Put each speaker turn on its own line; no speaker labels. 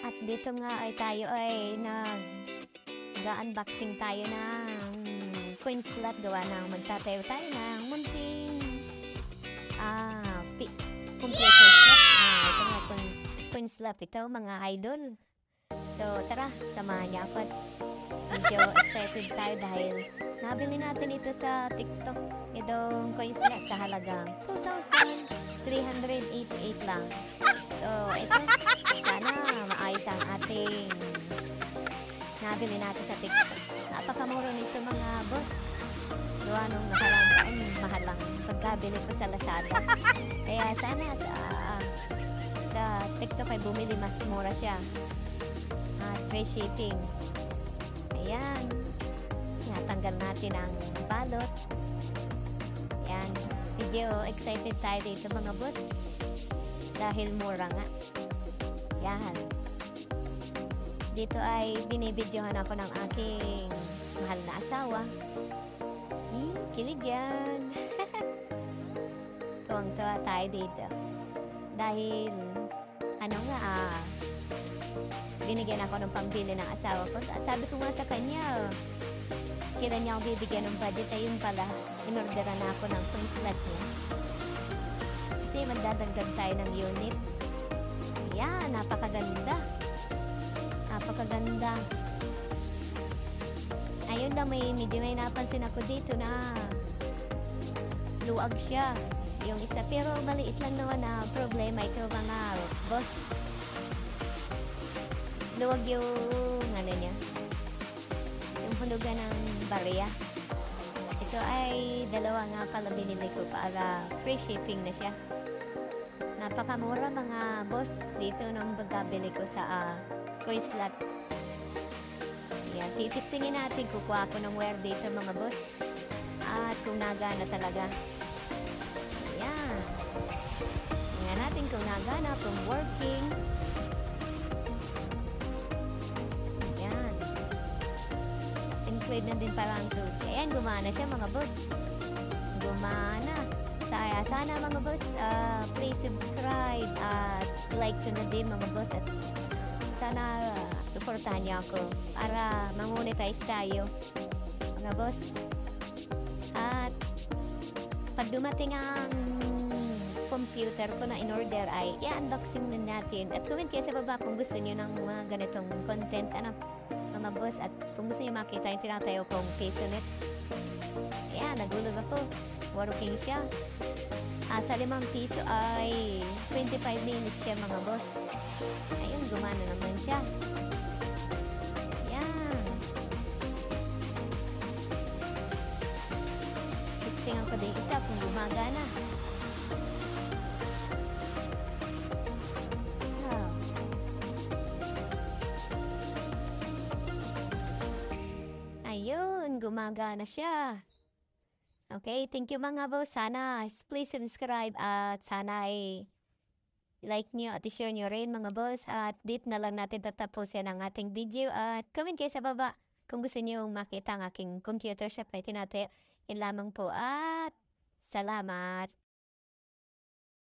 At dito nga ay tayo ay nag-unboxing tayo ng coin slot. Gawa ng magtatayo tayo ng munting computer slot. Ito nga coin slot ito mga idol. So tara, samahan niya ako. Medyo excited tayo dahil nabili natin ito sa TikTok. Itong coin slot sa halagang 2,388 lang. So ito, sana maayos ang ating nabili natin sa TikTok. Napakamura nito mga boss. Gawa nung nakaraan taon, mahal lang pagkabili ko sa Lazada. Kaya sana sa TikTok ay bumili, mas mura siya. At free shipping. Ayan. Natanggal natin ang balot. Ayan. Medyo excited tayo dito mga boss. Dahil mura nga. Yan. Dito ay binibidyohan ako ng aking mahal na asawa. Kilig yan. Tuwang-tuwa tayo dito. Dahil, binigyan ako ng pambili ng asawa ko. At sabi ko nga sa kanya, kailan niya ako bibigyan ng budget. Ayun pala, inorderan na ako ng coin slot niya. Kasi magdadagdag tayo ng unit. Ayan, napakaganda. Napakaganda. Ayun lang, medyo may napansin ako dito na luwag siya. Yung isa, pero maliit lang naman na problema ito mga boss. Luwag yung niya. Yung hulugan ng barya. Ito ay dalawa nga pala binili ko para free shipping na siya. Napakamura mga boss dito nung pagkabili ko sa coin slot. Ayan, titistingin natin. Kukuha ko ng wire dito mga boss. At kung nagana talaga. Ayan. Tingnan natin kung nagana, kung working. Ayan. Include na din parang tools. Ayan, gumana siya mga boss. Gumana. Sana mga boss, please subscribe at like ko na din mga boss. At sana supportahan niyo ako para ma-monetize tayo mga boss. At pag dumating ang computer ko na in-order ay i-unboxing na natin. At comment kayo sa baba kung gusto niyo ng mga ganitong content mga boss. At kung gusto niyo makita yung tinatayo kong PisoNet. Ayan, nagulog ako. Working siya. Sa 5 piso ay 25 minutes siya mga boss. Ayun, gumana naman siya. Ayan. Testingan ko din isa kung gumagana. Ayun, gumagana siya. Okay, thank you mga boss. Sana please subscribe at sana ay like nyo at i-share nyo rin mga boss. At dito na lang natin tatapusin ang ating video. At comment kayo sa baba kung gusto nyo makita ang aking computer shop ay tinatayo. Yun lamang po at salamat.